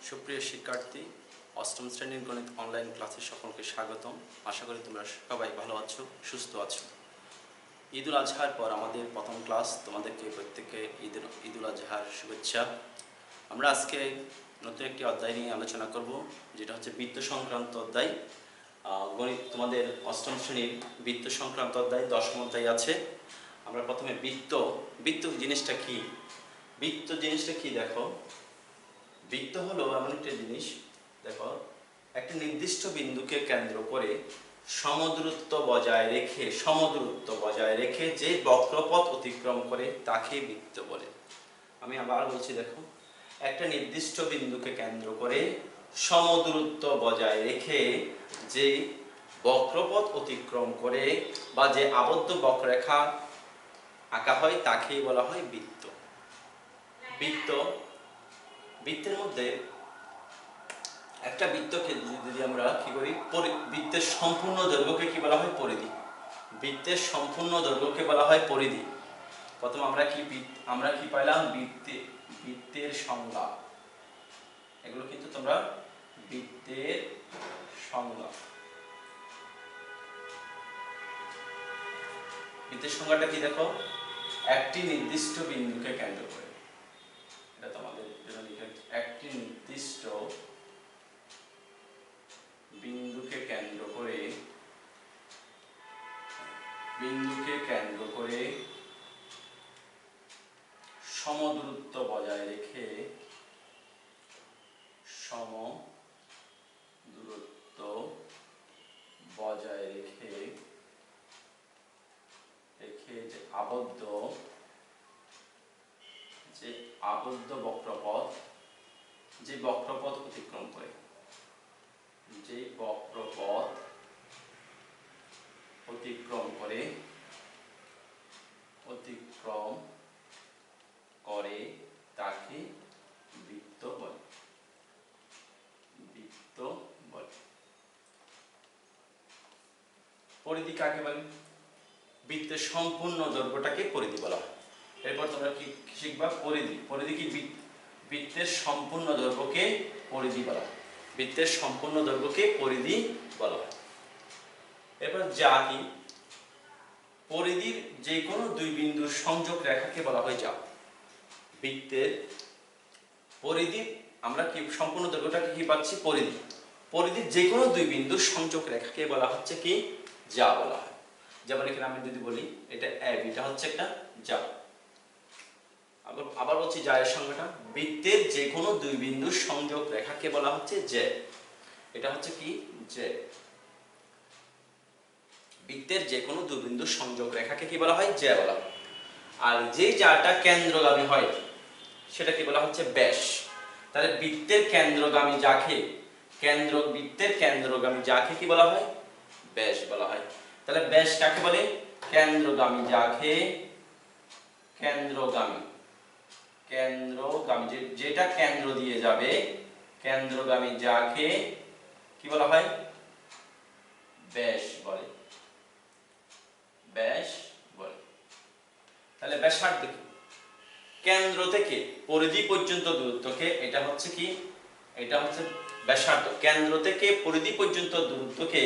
সুপ্রিয় শিক্ষার্থী, অষ্টম শ্রেণীর গণিত অনলাইন ক্লাসে সকলকে স্বাগতম। আশা করি তোমরা সবাই ভালো আছো, সুস্থ আছো। ঈদুল আজহার পর আমাদের প্রথম ক্লাস। তোমাদেরকে প্রত্যেককে ঈদুল আজহার শুভেচ্ছা। আমরা আজকে নতুন একটি অধ্যায় নিয়ে আলোচনা করব, যেটা হচ্ছে বৃত্ত সংক্রান্ত অধ্যায়। গণিত তোমাদের অষ্টম শ্রেণীর বৃত্ত সংক্রান্ত অধ্যায়, দশম অধ্যায় আছে। আমরা প্রথমে বৃত্ত জিনিসটা কি? বৃত্ত জিনিসটা কি দেখো। বৃত্ত হলো এমন একটা জিনিস, দেখো, একটা নির্দিষ্ট বিন্দুকে কেন্দ্র করে সমদূরত্ব বজায় রেখে যে বক্রপথ অতিক্রম করে তাকে বৃত্ত বলে। আমি আবার বলছি, দেখো, একটা নির্দিষ্ট বিন্দুকে কেন্দ্র করে সমদূরত্ব বজায় রেখে যে বক্রপথ অতিক্রম করে বা যে আবদ্ধ বক্ররেখা আঁকা হয় তাকেই বলা হয় বৃত্ত। বৃত্তের মধ্যে একটা বৃত্তকে যদি আমরা কি করি, বৃত্তের সম্পূর্ণ দৈর্ঘ্যকে কি বলা হয়? পরিধি। বৃত্তের সম্পূর্ণ দৈর্ঘ্যকে বলা হয় পরিধি। প্রথম আমরা কি পাইলাম? বৃত্তের সংজ্ঞা। এগুলো কিন্তু তোমরা বৃত্তের সংজ্ঞা, বৃত্তের সংজ্ঞাটা কি দেখো, একটি নির্দিষ্ট বিন্দুকে কেন্দ্র করে, এটা তোমাদের জন্য লিখে, একটি নির্দিষ্ট বিন্দুকে কেন্দ্র করে সমদূরত্ব বজায় রেখে যে আবদ্ধ বক্রপথ অতিক্রম করে, তাকে বৃত্ত বলে। পরিধি কাকে বলে? বৃত্তের সম্পূর্ণ দৈর্ঘ্যটাকে পরিধি বলা হয়। এরপর তোমরা কি শিখবা? পরিধি কি? বৃত্তের সম্পূর্ণ দৈর্ঘ্যকে পরিধি বলা হয়। বৃত্তের সম্পূর্ণ দৈর্ঘ্যকে পরিধি বলা হয়। এরপর যা কি? পরিধির যে কোনো দুই বিন্দুর সংযোগ রেখাকে বলা হয় যা। বৃত্তের পরিধি, আমরা কি সম্পূর্ণ দৈর্ঘ্যটাকে কি পাচ্ছি? পরিধির যে কোনো দুই বিন্দুর সংযোগ রেখাকে বলা হচ্ছে কি? যা বলা হয়। যেমন এখানে আমি যদি বলি এটা এটা হচ্ছে একটা যা। আবার বলছি যা এর সংজ্ঞাটা, বৃত্তের যে কোনো দুই বিন্দুর সংযোগ রেখাকে বলা হচ্ছে যে। এটা হচ্ছে কি? যে। বৃত্তের যে কোনো দুই বিন্দুর সংযোগ রেখাকে কি বলা হয়? যে বলা হয়। আর যে যাটা কেন্দ্রগামী হয় সেটা কি বলা হচ্ছে? ব্যাস। তাহলে বৃত্তের কেন্দ্রগামী যাকে কি বলা হয়? ব্যাস বলা হয়। তাহলে ব্যাস কাকে বলে? কেন্দ্রগামী যাকে, কেন্দ্রগামী যেটা কেন্দ্র দিয়ে যাবে, কেন্দ্রগামী যাকে কি বলা হয়? ব্যাস বলে। তাহলে ব্যাসার্ধ কি? কেন্দ্র থেকে পরিধি পর্যন্ত দূরত্বকে, এটা হচ্ছে কি? এটা হচ্ছে ব্যাসার্ধ। কেন্দ্র থেকে পরিধি পর্যন্ত দূরত্বকে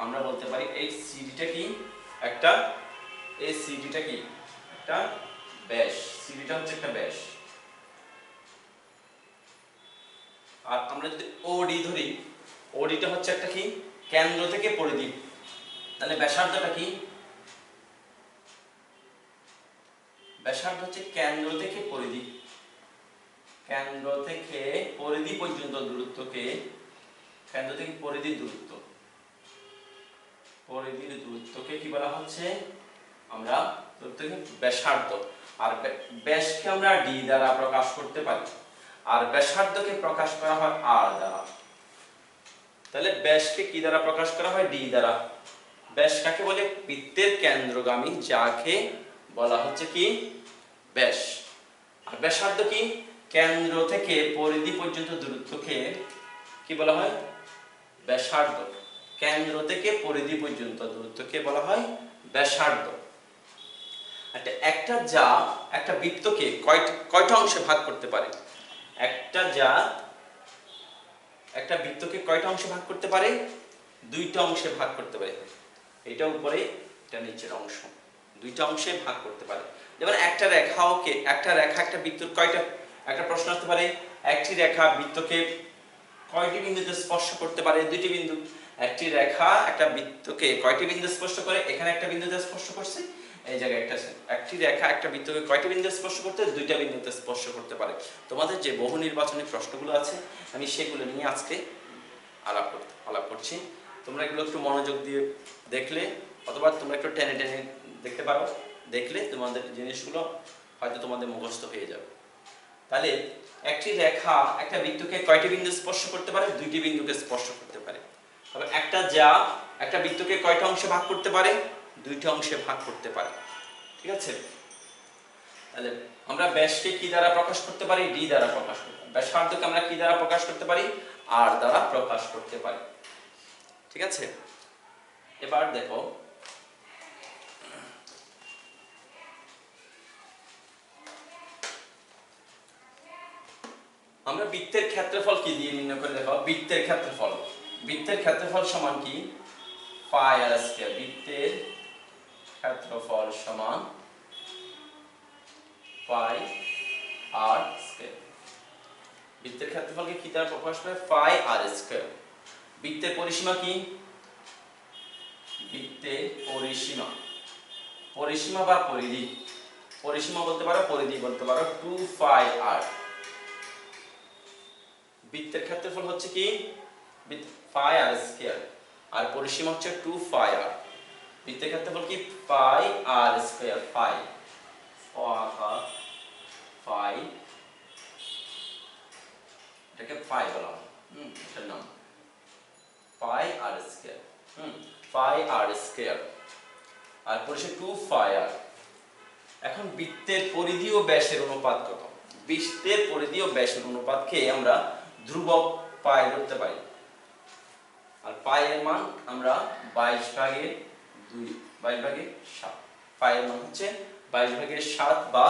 আমরা বলতে পারি এই সিডিটা কি? একটা ব্যাস। সিডিটা হচ্ছে একটা ব্যাস। আর আমরা যদি ওডি ধরি, ওডিটা হচ্ছে একটা কি? কেন্দ্র থেকে পরিধি। তাহলে ব্যাসার্ধটা কি? ব্যাসার্ধ হচ্ছে কেন্দ্র থেকে পরিধি পর্যন্ত দূরত্বকে, পরিধির দূরত্বকে কি বলা হচ্ছে? আমরা ব্যাসার্ধ। আর ব্যাসকে আমরা ডি দ্বারা প্রকাশ করতে পারি, আর ব্যাসার্ধকে প্রকাশ করা হয় আর দ্বারা। তাহলে ব্যাসকে কি দ্বারা প্রকাশ করা হয়? ডি দ্বারা। ব্যাস কাকে বলে? বৃত্তের কেন্দ্রগামী যাকে বলা হচ্ছে কি? ব্যাস। আর ব্যাসার্ধ কি? কেন্দ্র থেকে পরিধি পর্যন্ত দূরত্বকে কি বলা হয়? ব্যাসার্ধ। কেন্দ্র থেকে পরিধি পর্যন্ত দূরত্বকে বলা হয় ব্যাসার্ধ। একটা বৃত্তকে কয়টা অংশে ভাগ করতে পারে? একটা যা একটা বৃত্তকে কয়টা অংশে ভাগ করতে পারে? দুইটা অংশে ভাগ করতে পারে। এটা উপরে, এটা নিচের অংশ, দুইটা অংশে ভাগ করতে পারে। যেমন একটা রেখা একটা বৃত্তর কয়টা, একটা প্রশ্ন আসতে পারে, একটি রেখা বৃত্তকে কয়টি বিন্দুতে স্পর্শ করতে পারে? দুইটি বিন্দু। একটি রেখা একটা বৃত্তকে কয়টি বিন্দু স্পর্শ করে? এখানে একটা বিন্দুতে স্পর্শ করছে, এই জায়গায় একটা আছে। একটি রেখা একটা বৃত্তকে কয়টি বিন্দুতে স্পর্শ করতে? দুইটা বিন্দুতে স্পর্শ করতে পারে। তোমাদের যে বহু নির্বাচনী প্রশ্নগুলো আছে আমি সেগুলো নিয়ে আজকে আলাপ করছি। তোমরা এগুলো একটু মনোযোগ দিয়ে দেখলে, অথবা তোমরা একটু টেনে টেনে দেখতে পারো, দেখলে তোমাদের জিনিসগুলো হয়তো তোমাদের মুখস্থ হয়ে যাবে। তাহলে একটি রেখা একটা বৃত্তকে কয়টি বিন্দু স্পর্শ করতে পারে? দুইটি বিন্দুকে স্পর্শ করতে পারে। তবে একটা বৃত্তকে কয়টা অংশে ভাগ করতে পারে? দুইটা অংশে ভাগ করতে পারে। ঠিক আছে? তাহলে আমরা ব্যাসকে কি দ্বারা প্রকাশ করতে পারি? ডি দ্বারা প্রকাশ করতে পারি। ব্যাসার্ধকে আমরা কি দ্বারা প্রকাশ করতে পারি? আর দ্বারা প্রকাশ করতে পারি। ঠিক আছে? এবার দেখো, আমরা বৃত্তের ক্ষেত্রফল কি দিয়ে নির্ণয় করে? দেখো, বৃত্তের ক্ষেত্রফল সমান কি? পাই আর স্কয়ার। বৃত্তের ক্ষেত্রফল সমান পাই আর স্কয়ার। বৃত্তের ক্ষেত্রফলকে কি দ্বারা প্রকাশ করে? পাই আর স্কয়ার। বৃত্তের পরিসীমা কি? বৃত্তের পরিসীমা বা পরিধি, পরিসীমা বলতে পারো, পরিধি বলতে পারো, 2 পাই আর। বৃত্তের ক্ষেত্রফল হচ্ছে কি? পাই আর স্কয়ার, আর পরিসীমা হচ্ছে 2 পাই আর। বৃত্তের ক্ষেত্রফল কি? পাই আর স্কয়ার। পাই এটাকে পাই বলা হয়, এটার নাম পাই আর স্কয়ার। পাই আর স্কয়ার, আর পরিসীমা 2 পাই আর। এখন বৃত্তের পরিধি ও ব্যাসের অনুপাত কত? বৃত্তের পরিধি ও ব্যাসের অনুপাতকে আমরা ধ্রুবক পাই ধরতে পারি। আর পাই এর মান আমরা 22/7। পাই এর মান হচ্ছে 22/7 বা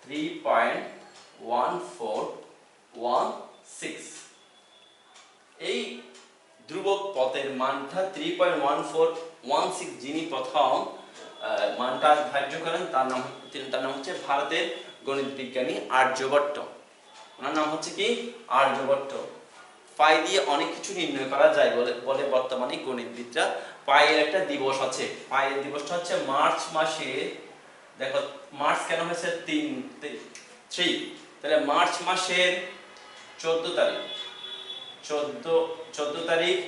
3.1416। এই ধ্রুবক পথের মানটা 3.1416 যিনি প্রথম মানটা ধার্য করেন তার নাম হচ্ছে ভারতের গণিত বিজ্ঞানী আর্যভট্ট। ওনার নাম হচ্ছে কি? আর্যভট্ট। পাই দিয়ে অনেক কিছু নির্ণয় করা যায় বলে বর্তমানে গণিতবিদরা। পাইয়ের একটা দিবস আছে, পাইয়ের দিবসটা হচ্ছে মার্চ মাসে, দেখো মার্চ কেন হয়েছে 3, তাহলে মার্চ মাসের 14 তারিখ, 14 তারিখ,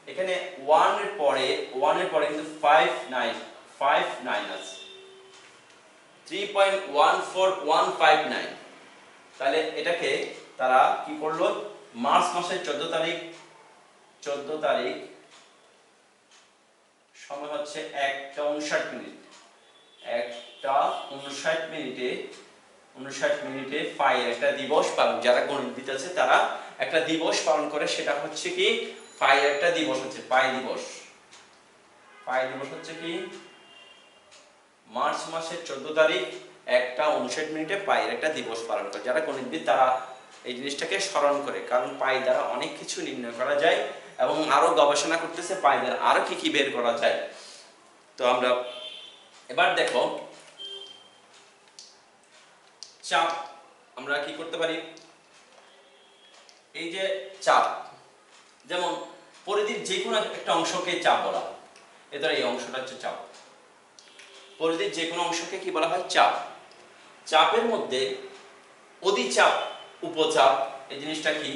এখানে 1 এর পরে কিন্তু 59 আছে, 3.14159। তাহলে এটাকে তারা কি করলো? মার্চ মাসের 14 তারিখ সময় হচ্ছে 1:59 মিনিট, 1:59 মিনিটে পাইয়ের একটা দিবস পালন, যারা গণিতবিদ আছে তারা একটা দিবস পালন করে, সেটা হচ্ছে কি? পাইয়ের একটা দিবস হচ্ছে পাই দিবস। পাই দিবস হচ্ছে কি? মার্চ মাসের 14 তারিখ 1:59 মিনিটে পাইয়ের একটা দিবস পালন করে। যারা গণিতবিদ তারা এই জিনিসটাকে স্মরণ করে, কারণ পাই দ্বারা অনেক কিছু নির্ণয় করা যায় এবং আরো গবেষণা করতেছে পাই দ্বারা আরো কি কি বের করা যায়। তো আমরা এবার দেখো, চাপ আমরা কি করতে পারি? এই যে চাপ, যেমন পরিধির যে কোনো একটা অংশকে চাপ বলা হয়। এদের এই অংশটা হচ্ছে চাপ। পরিধির যে কোনো অংশকে কি বলা হয়? চাপ। চাপের মধ্যে অধিচাপ, উপচাপ, এই জিনিসটা কি?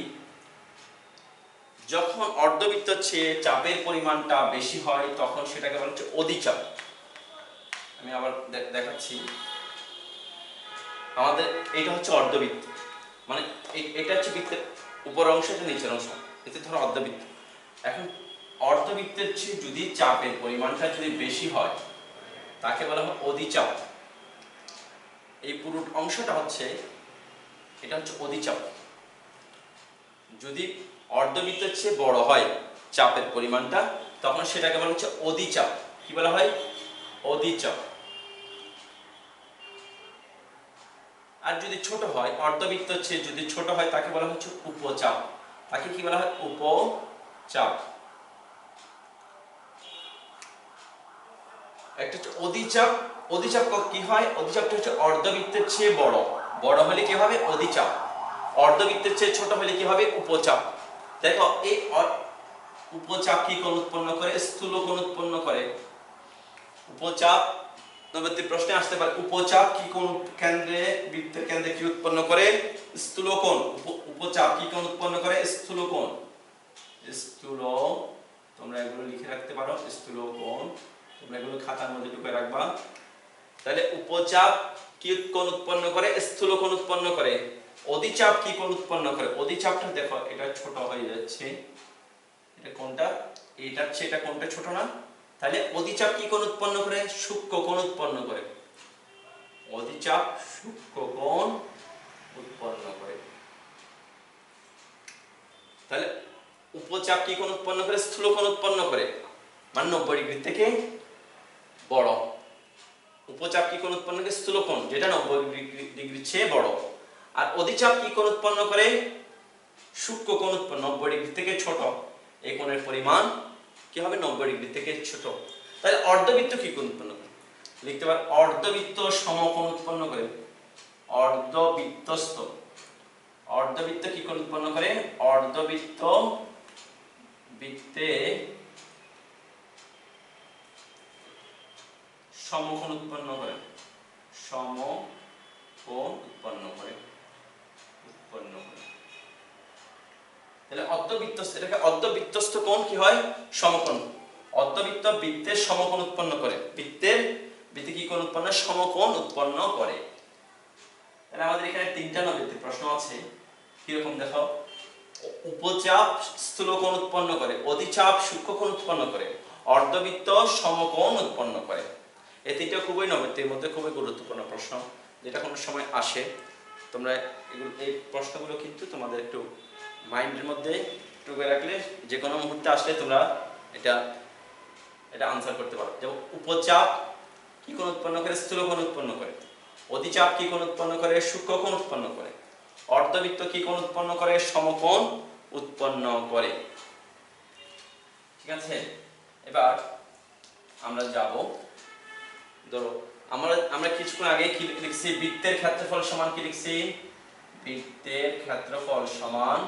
যখন অর্ধবৃত্তের চেয়ে চাপের পরিমাণটা বেশি হয় তখন সেটাকে বলা হচ্ছে অধিচাপ। আমি আবার দেখাচ্ছি। আমাদের এটা হচ্ছে অর্ধবৃত্ত, মানে এটা হচ্ছে বৃত্তের উপর অংশ, এটা নিচের অংশ, এতে ধরো অর্ধবৃত্ত। এখন অর্ধবৃত্তের চেয়ে যদি চাপের পরিমাণটা যদি বেশি হয় তাকে বলা হয় অধিচাপ। এই পুরো অংশটা হচ্ছে, এটা হচ্ছে অধিচাপ। যদি অর্ধবৃত্তের চেয়ে বড় হয় চাপের পরিমাণটা তখন সেটাকে বলা হচ্ছে অধিচাপ। কি বলা হয়? অধিচাপ। আর যদি ছোট হয়, অর্ধবৃত্তের চেয়ে যদি ছোট হয় তাকে বলা হচ্ছে উপচাপ। তাকে কি বলা হয়? উপচাপ। একটা হচ্ছে অধিচাপ। অধিচাপ কি হয়? অধিচাপটা হচ্ছে অর্ধবৃত্তের চেয়ে বড়। বড় হলে কি হবে? অধিচাপ। অর্ধবৃত্তের চেয়ে ছোট হলে কি হবে? উপচাপ। দেখো এই উপচাপ কি কোণ উৎপন্ন করে? স্থূল কোণ উৎপন্ন করে। উপচাপ পরবর্তী প্রশ্নে আসতে পারে, উপচাপ কি কোণ কেন্দ্রে, বৃত্তের কেন্দ্রে কি উৎপন্ন করে? স্থূল কোণ। উপচাপ কি কোণ উৎপন্ন করে? স্থূল কোণ। স্থূল, তোমরা এগুলো লিখে রাখতে পারো, স্থূল কোণ। তোমরা এগুলো খাতার মধ্যে ঢুকে রাখবা। তাহলে উপচাপ কি কোণ উৎপন্ন করে? স্থূল কোণ উৎপন্ন করে। অধিচাপ কি কোণ উৎপন্ন করে? অধিচাপটা দেখো এটা ছোট হয়ে যাচ্ছে, এটা কোণটা এটার চেয়ে এটা কোণটা ছোট না? তাহলে অধিচাপ কি কোণ উৎপন্ন করে? সূক্ষ্ম কোণ উৎপন্ন করে। অধিচাপ সূক্ষ্ম কোণ উৎপন্ন করে। তাহলে উপচাপ কি কোণ উৎপন্ন করে? স্থূল কোণ উৎপন্ন করে, মানে 90 ডিগ্রি থেকে বড়। উপচাপ কি কোণ উৎপন্ন করে? স্থূল কোণ, যেটা 90 ডিগ্রির চেয়ে বড়। আর অধিচাপ কি কোণ উৎপন্ন করে? সূক্ষ্ম কোণ উৎপন্ন, 90 ডিগ্রি থেকে ছোট। এই কোণের পরিমাণ কি হবে? 90 ডিগ্রি থেকে ছোট। তাহলে অর্ধবৃত্ত কি কোণ উৎপন্ন করে? লিখতে পার, অর্ধবৃত্ত সমকোণ উৎপন্ন করে। অর্ধবৃত্তস্থ, অর্ধবৃত্ত কি কোণ উৎপন্ন করে? অর্ধবৃত্ত বৃত্তে সমকোণ উৎপন্ন করে। সমকোণ উৎপন্ন করে। তাহলে অর্ধবৃত্তস্থ, এটাকে অর্ধবৃত্তস্থ কোণ কি হয়? সমকোণ। অর্ধবৃত্ত বৃত্তের সমকোণ উৎপন্ন করে। বৃত্তে কি কোণ উৎপন্ন? সমকোণ উৎপন্ন করে। তাহলে আমাদের এখানে 3টা নৈর্ব্যক্তিক প্রশ্ন আছে। কি রকম দেখো, উপচাপ স্থূল কোণ উৎপন্ন করে, অধিচাপ সূক্ষ্ম কোণ উৎপন্ন করে, অর্ধবৃত্ত সমকোণ উৎপন্ন করে। এই 3টা খুবই নৈর্ব্যক্তিকের মধ্যে খুবই গুরুত্বপূর্ণ প্রশ্ন, যেটা কোনো সময় আসে। তোমরা এই প্রশ্নগুলো কিন্তু তোমাদের একটু মাইন্ডের মধ্যে টুকে রাখলে যে কোনো মুহূর্তে আসলে তোমরা এটা আনসার করতে পারো। যেমন উপচাপ কি কোণ উৎপন্ন করে? স্থূল কোণ উৎপন্ন করে। অধিচাপ কি কোণ উৎপন্ন করে? সূক্ষ্ম কোণ উৎপন্ন করে। অর্ধবৃত্ত কি কোণ উৎপন্ন করে? সমকোণ উৎপন্ন করে। ঠিক আছে, এবার আমরা যাব, ধরো আমরা কিছুক্ষণ আগে কি লিখছি? বৃত্তের ক্ষেত্রফল সমান কি লিখছি? বৃত্তের ক্ষেত্রফল সমান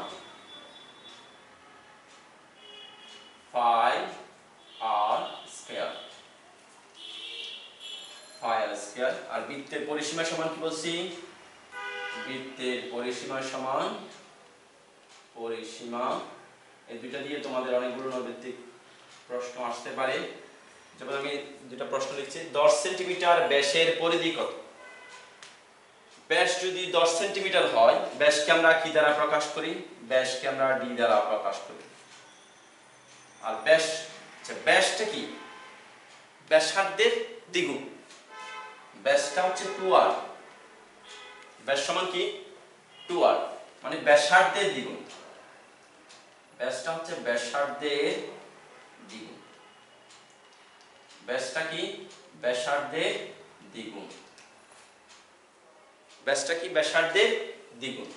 পাই আর স্কয়ার। পাই আর স্কয়ার। আর বৃত্তের পরিসীমা সমান কি বলছি? বৃত্তের পরিসীমা সমান পরিসীমা। এই দুইটা দিয়ে তোমাদের অনেকগুলো নৈর্ব্যক্তিক প্রশ্ন আসতে পারে। যেমন আমি দুটো প্রশ্ন লিখছি, 10 সেন্টিমিটার ব্যাসের পরিধি কত? ব্যাস যদি 10 সেন্টিমিটার হয়, ব্যাসকে আমরা কি দ্বারা প্রকাশ করি? ব্যাসকে আমরা ডি দ্বারা প্রকাশ করি। আর ব্যাস, আচ্ছা ব্যাসটা কি? ব্যাসার্ধের দ্বিগুণ। ব্যাসটা হচ্ছে 2r। ব্যাস সমান কি? 2r, মানে ব্যাসার্ধের দ্বিগুণ। ব্যাসটা হচ্ছে ব্যাসার্ধের দ্বিগুণ। ব্যাসটা কি? ব্যাসার্ধের দ্বিগুণ। ব্যাসটা কি? ব্যাসার্ধের দ্বিগুণ।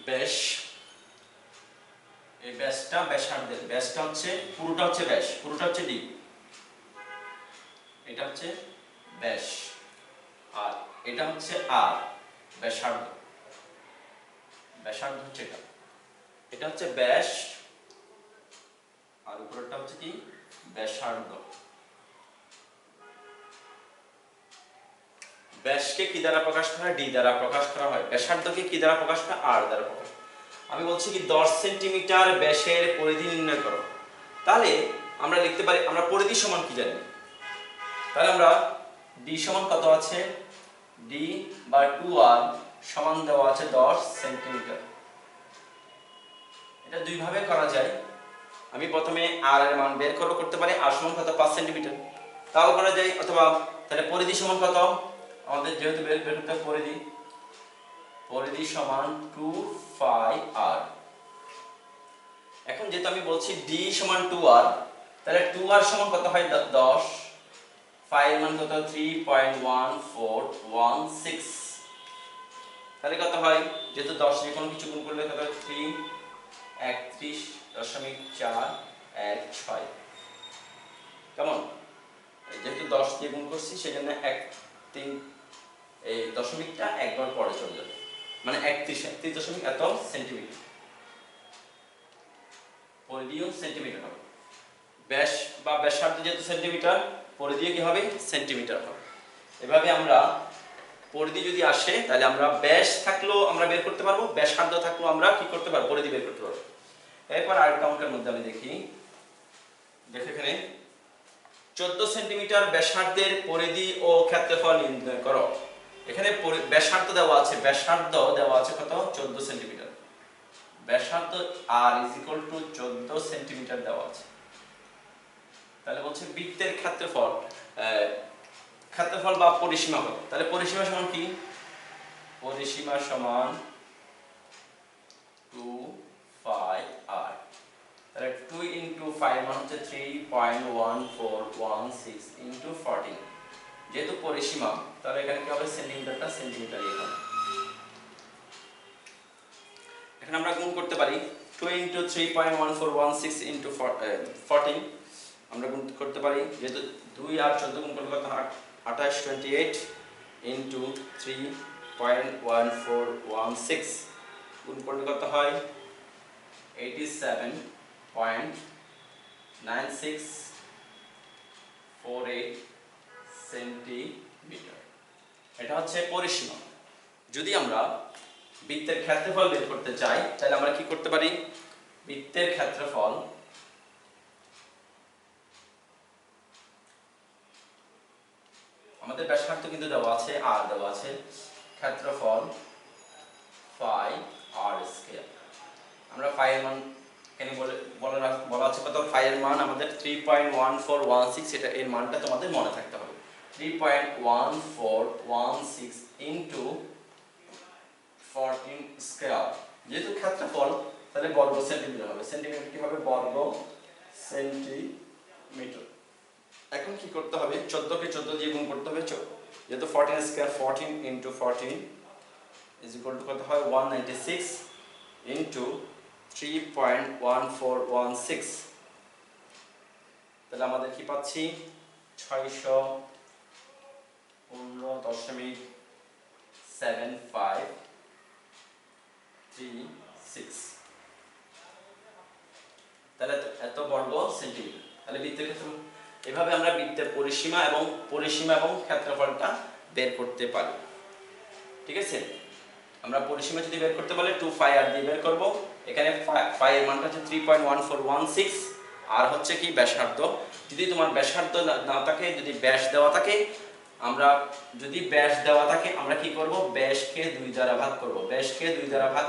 ব্যাস, এই ব্যাসটা ব্যাসার্ধের, ব্যাসটা হচ্ছে পুরোটা হচ্ছে ব্যাস, পুরোটা হচ্ছে ডি, এটা হচ্ছে ব্যাস, আর এটা হচ্ছে আর ব্যাসার্ধ। ব্যাসার্ধ হচ্ছে এটা, এটা হচ্ছে ব্যাস, আর উপরেরটা হচ্ছে কি? ব্যাসার্ধ। ব্যাসকে কি দ্বারা প্রকাশ করা হয়? ডি দ্বারা প্রকাশ করা হয়। ব্যাসার্ধকে কি দ্বারা প্রকাশ করা হয়? আর দ্বারা প্রকাশ। আমি বলছি কি 10 সেন্টিমিটার ব্যাসের পরিধি নির্ণয় করো। তাহলে আমরা লিখতে পারি, আমরা পরিধি সমান কি জানি? তাহলে আমরা ডি সমান কত আছে? ডি বা 2r সমান দেওয়া আছে 10 সেন্টিমিটার। এটা দুই ভাবে করা যায়। আমি প্রথমে r এর মান বের করতে পারি, r সমান কত? 5 সেন্টিমিটার। তাও করা যায়, অথবা তাহলে পরিধি সমান কত, আমাদের যেহেতু বের করতে হবে পরিধি সমান 2πr। এখন যেহেতু আমি বলছি d সমান 2r, তাহলে 2r সমান কত হয় 10, ফাই এর মান কত 3.1416, তাহলে কত হয়, যেহেতু 10 দিয়ে কোনো কিছু গুণ করলে কত 331.416, কেমন, যেহেতু 10 দিয়ে গুণ করছি সেজন্য 3 এই দশমিকটা একবার পরে চলে যাবে, মানে 31 দশমিক এত সেন্টিমিটার, পরিধিও সেন্টিমিটার হবে, ব্যাস বা ব্যাসার্ধ যেহেতু সেন্টিমিটার, পরিধিও কি হবে সেন্টিমিটার হবে। এভাবে আমরা পরিধি যদি আসে তাহলে আমরা ব্যাস থাকলেও আমরা বের করতে পারবো, ব্যাসার্ধ থাকলেও আমরা কি করতে পারবো, পরিধি বের করতে পারবো। এরপর আরেকটা অঙ্কের মধ্যে আমি দেখি, দেখো এখানে 14 সেন্টিমিটার ব্যাসার্ধের পরিধি ও ক্ষেত্রফল নির্ণয় করো। এখানে ব্যাসার্ধ দেওয়া আছে, ব্যাসার্ধ দেওয়া আছে কত 14 সেন্টিমিটার, ব্যাসার্ধ r = 14 সেন্টিমিটার দেওয়া আছে। তাহলে বলছে বৃত্তের ক্ষেত্রফল, ক্ষেত্রফল বা পরিসীমা কত, তাহলে পরিসীমা সমান কি, পরিসীমা সমান 2πr, তাহলে 2 * 5 মান হচ্ছে 3.1416 * 14, যেহেতু পরিসীমা তাহলে এখানে কি হবে, সেন্টিমিটারটা সেন্টিমিটারই হবে। এখন আমরা গুণ করতে পারি 2 * 3.1416 * 14, আমরা গুণ করতে পারি, যেহেতু 2 আর 14 গুণ করলে কত হয় 28, 28 * 3.1416 গুণ করলে কত হয় 87.9648 সেন্টিমিটার। এটা হচ্ছে পরিসীমা। যদি আমরা বৃত্তের ক্ষেত্রফল বের করতে চাই তাহলে আমরা কি করতে পারি, বৃত্তের ক্ষেত্রফল আমাদের ব্যাসার্ধ কিন্তু দেওয়া আছে, r দেওয়া আছে, ক্ষেত্রফল পাই r স্কয়ার। আমরা পাই এর মান এখানে বলা আছে কত, পাই এর মান আমাদের 3.1416, এটা এর মানটা তোমাদের মনে থাকতে হবে, 3.1416 * 14 স্কয়ার। যেহেতু ক্ষেত্রফল তাহলে বর্গ সেন্টিমিটার হবে, সেন্টিমিটার কি হবে বর্গ সেন্টিমিটার। এখন কি করতে হবে, 14 কে 14 দিয়ে গুণ করতে হবে, যেহেতু 14 স্কয়ার 14 * 14 = কত হয় 196 * 3.1416, তাহলে আমাদের কি পাচ্ছি 615.7536, তাহলে এত বর্গ সেন্টিমিটার। তাহলে বৃত্তের ক্ষেত্র, এভাবে আমরা বৃত্তের পরিসীমা এবং ক্ষেত্রফলটা বের করতে পারি। ঠিক আছে, আমরা পরিসীমা যদি বের করতে পারলে 2πr দিয়ে বের করব। এখানে পাই এর মানটা হচ্ছে 3.1416, আর হচ্ছে কি ব্যাসার্ধ। যদি তোমার ব্যাসার্ধ না থাকে, যদি ব্যাস দেওয়া থাকে, আমরা যদি ব্যাস দেওয়া থাকে আমরা কি করব, ব্যাসকে 2 দ্বারা ভাগ করব। ব্যাসকে 2 দ্বারা ভাগ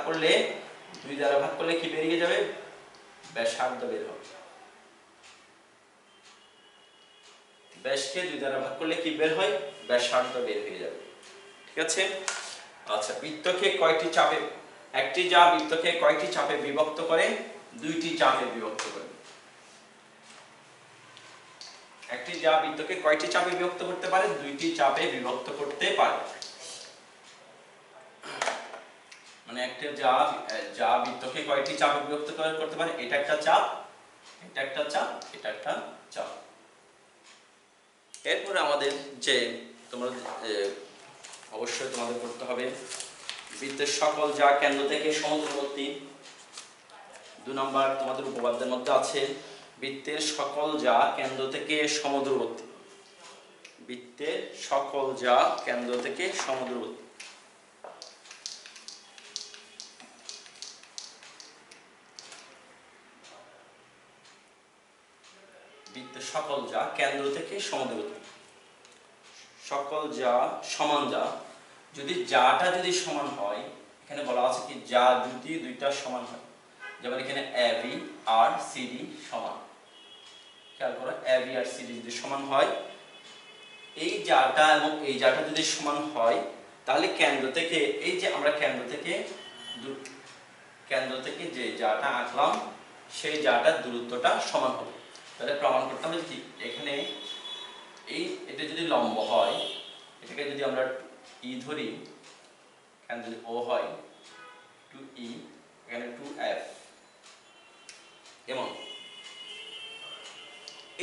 করলে কি বেরিয়ে যাবে, ব্যাসার্ধ বের হবে। ব্যাসকে 2 দ্বারা ভাগ করলে কি বের হয়, ব্যাসার্ধ বের হয়ে যাবে। ঠিক আছে। আচ্ছা, বৃত্তকে কয়টি চাপে, একটি যা বৃত্তকে কয়টি চাপে বিভক্ত করে, 2টি চাপে বিভক্ত করে। একটি যা বৃত্তকে কয়টি চাপে বিভক্ত করতে পারে, 2টি চাপে বিভক্ত করতে পারে। মানে একটা যা বৃত্তকে কয়টি চাপে বিভক্ত করতে পারে, এটা একটা চাপ, এটা একটা চাপ, এটা একটা চাপ। এরপরে আমাদের যে তোমরা অবশ্যই তোমাদের করতে হবে বৃত্তের সকল যা কেন্দ্র থেকে সমদূরবর্তী। 2 নম্বর তোমাদের উপপাদ্যের মধ্যে আছে বৃত্তের সকল যা কেন্দ্র থেকে সমদূরবর্তী। বৃত্তের সকল যা কেন্দ্র থেকে সমদূরবর্তী। বৃত্তের সকল যা কেন্দ্র থেকে সমদূরবর্তী। সকল যা সমান যা, যদি যাটা যদি সমান হয়, এখানে বলা আছে কি যা যদি দুইটা সমান হয়, যেমন এখানে AB আর CD সমান। খেয়াল করো, AB আর CD যদি সমান হয় এই জাটা এবং এই জাটা যদি সমান হয় তাহলে কেন্দ্র থেকে এই যে আমরা কেন্দ্র থেকে যে জাটা আঁকলাম সেই জাটার দূরত্বটা সমান হবে। তাহলে প্রমাণ করতে হবে কি এখানে এটা যদি লম্ব হয়, এটাকে যদি আমরা ই ধরি, এখানে যদি ও হয় 2e, এখানে 2f, এবং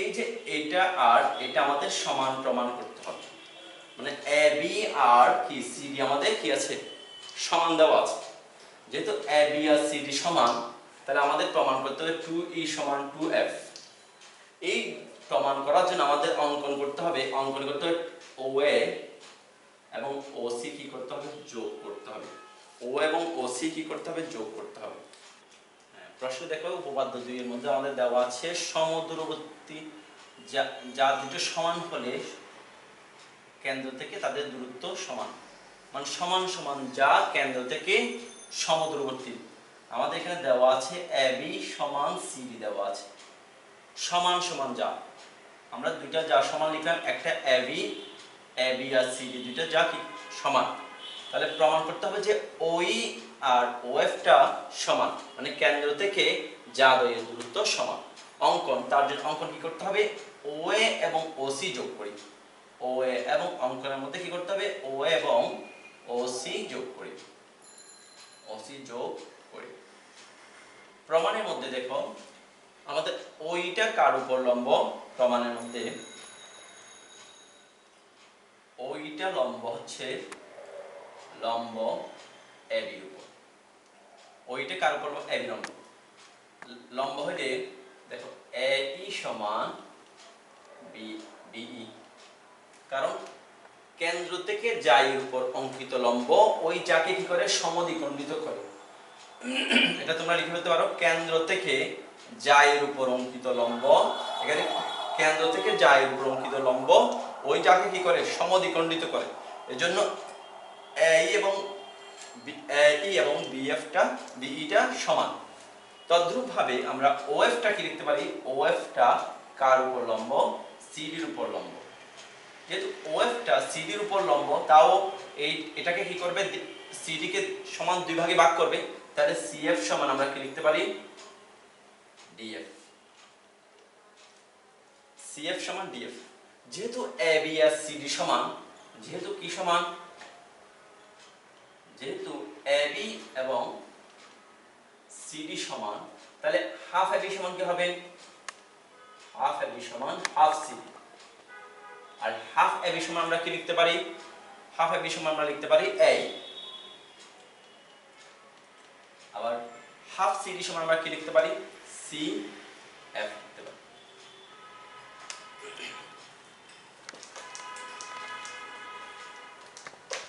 এই যে এটা আর এটা আমাদের সমান প্রমাণ করতে হবে। মানে AB আর কি CD আমাদের কি আছে, সমান দেওয়া আছে। যেহেতু AB আর CD সমান, তাহলে আমাদের প্রমাণ করতে হবে 2e সমান 2f। এই প্রমাণ করার জন্য আমাদের অঙ্কন করতে হবে OA এবং OC কি করতে হবে, যোগ করতে হবে। O এবং OC কি করতে হবে, যোগ করতে হবে। প্রশ্ন দেখো, উপপাদ্য 2 এর মধ্যে আমাদের দেওয়া আছে সমদূরবর্তী যা দুটো সমান হলে কেন্দ্র থেকে তাদের দূরত্ব সমান, মানে সমান সমান যা কেন্দ্র থেকে সমদূরবর্তী। আমাদের এখানে দেওয়া আছে AB সমান CD দেওয়া আছে, সমান সমান যা, আমরা দুইটা যা সমান লিখলাম, একটা AB আর CD দুইটা যা কি সমান। তাহলে প্রমাণ করতে হবে যে OE আর OF টা সমান, মানে কেন্দ্র থেকে যা দ্বয়ের দূরত্ব সমান। অঙ্কন, তার জন্য অঙ্কন কি করতে হবে, OA এবং OC যোগ করি। OA এবং অঙ্কনের মধ্যে কি করতে হবে, OA এবং OC যোগ করি। OC যোগ করি। প্রমাণের মধ্যে দেখো আমাদের ওইটা কার উপর লম্ব, প্রমাণের মধ্যে ওইটা লম্ব হচ্ছে লম্ব AB এর উপর। ওইটা কার উপর, AB লম্ব। লম্ব হলে দেখো AE সমান BE, কারণ কেন্দ্র থেকে যায়ের উপর অঙ্কিত লম্ব ওই যাকে কি করে, সমদ্বিখণ্ডিত করে। এটা তোমরা লিখে ফেলতে পারো, কেন্দ্র থেকে যায়ের উপর অঙ্কিত লম্ব, এখানে কেন্দ্র থেকে যায়ের উপর অঙ্কিত লম্ব ওই যাকে কি করে, সমদ্বিখণ্ডিত করে। এজন্য AE এবং BE টা সমান। তদ্রূপ ভাবে আমরা OF টা কি লিখতে পারি, OF টা কার উপর লম্ব, CD এর উপর লম্ব। যেহেতু OF টা CD এর উপর লম্ব, তাও এটাকে কি করবে, CD কে সমান দুই ভাগে ভাগ করবে, তাহলে CF সমান আমরা কি লিখতে পারি, DF। CF সমান DF। যেহেতু AB আর CD সমান, যেহেতু কি সমান, যেহেতু AB এবং CD সমান, তাহলে হাফ AB সমান কি হবে, হাফ AB সমান হাফ CD। আর হাফ AB সমান আমরা কি লিখতে পারি, হাফ AB সমান আমরা লিখতে পারি A। আবার হাফ CD সমান আমরা কি লিখতে পারি, CF লিখতে পারি।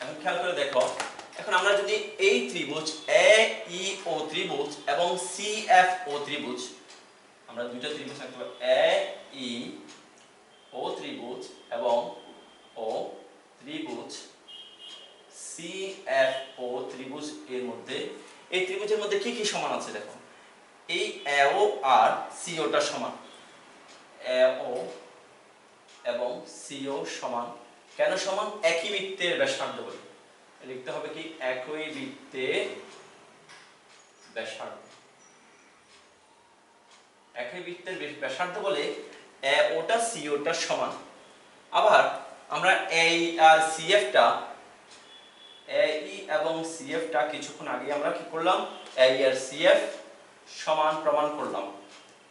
এখন খেয়াল করে দেখো, এখন আমরা যদি এই ত্রিভুজ AEO ত্রিভুজ এবং CFO ত্রিভুজ, আমরা দুইটা ত্রিভুজ আঁকতে পারি, AEO ত্রিভুজ এবং O ত্রিভুজ, CFO ত্রিভুজ এর মধ্যে, এই ত্রিভুজের মধ্যে কি কি সমান আছে দেখো, এই AO আর CO টা সমান, AO এবং CO সমান। কেন সমান, একই বৃত্তের ব্যাসার্ধ বলে লিখতে হবে কি, একই বৃত্তের ব্যাসার্ধ। একই বৃত্তের ব্যাসার্ধ বলে AO টা CO টা সমান। আবার আমরা AE আর CF টা, AE এবং CF টা কিছুক্ষণ আগে আমরা কি করলাম, AE আর CF সমান প্রমাণ করলাম,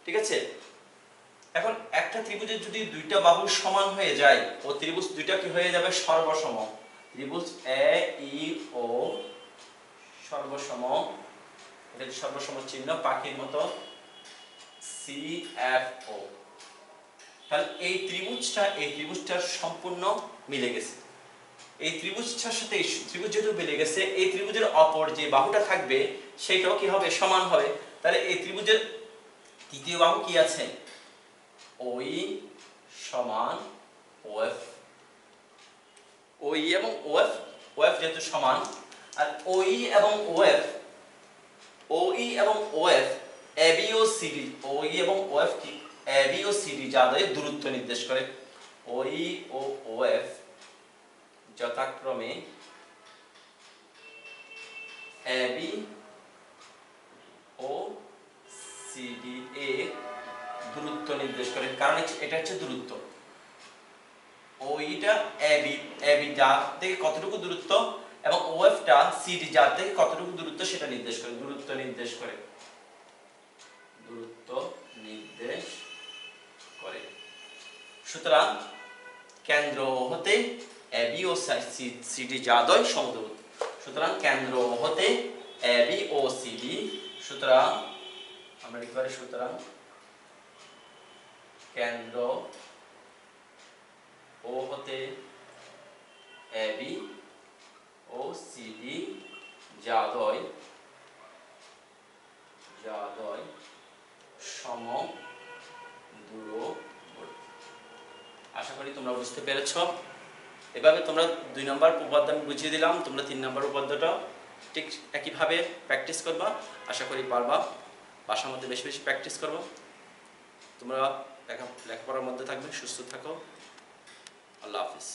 ঠিক আছে। এখন একটা ত্রিভুজের যদি দুইটা বাহু সমান হয়ে যায়, ও ত্রিভুজ দুইটা কি হয়ে যাবে, সর্বসম। ত্রিভুজ AEO সর্বসম, এটা সর্বসম চিহ্ন পাখির মতো, CFO। তাহলে এই ত্রিভুজটার সম্পূর্ণ মিলে গেছে। এই ত্রিভুজটার সাথে এই ত্রিভুজ যেহেতু মিলে গেছে, এই ত্রিভুজের অপর যে বাহুটা থাকবে সেটাও কি হবে, সমান হবে। তাহলে এই ত্রিভুজের তৃতীয় বাহু কি আছে, OE সমান OF। OE এবং OF যেহেতু সমান, আর OE এবং OF AB O CD, OE এবং OF কি, AB ও CD যাদের দূরত্ব নির্দেশ করে। ওই ও ওএফ যথাক্রমে এবি ও সিডি এর দূরত্ব নির্দেশ করে। কারণ এটা হচ্ছে দূরত্ব, ওইটা এবি এবি যার থেকে কতটুকু দূরত্ব এবং ওএফটা সিডি যার থেকে কতটুকু দূরত্ব সেটা নির্দেশ করে, দূরত্ব নির্দেশ করে, দূরত্ব নির্দেশ করে। সুতরাং কেন্দ্র হতে এবি ও সিডি জাদয় সমদূরত্ব। সুতরাং কেন্দ্র হতে এবি ও সিডি, সুতরাং আমরা লিখতে পারি সুতরাং কেন্দ্র ও হতে এবি ও সিডি জাদয় সমদূরবর্তী। আশা করি তোমরা বুঝতে পেরেছো। এভাবে তোমরা 2 নম্বর উপপাদ্য আমি বুঝিয়ে দিলাম, তোমরা 3 নম্বর উপপাদ্যটা ঠিক একইভাবে প্র্যাকটিস করবা, আশা করি পারবা। বাসার মধ্যে বেশি বেশি প্র্যাকটিস করবা। তোমরা লেখাপড়ার মধ্যে থাকবে, সুস্থ থাকো। আল্লাহ হাফিজ।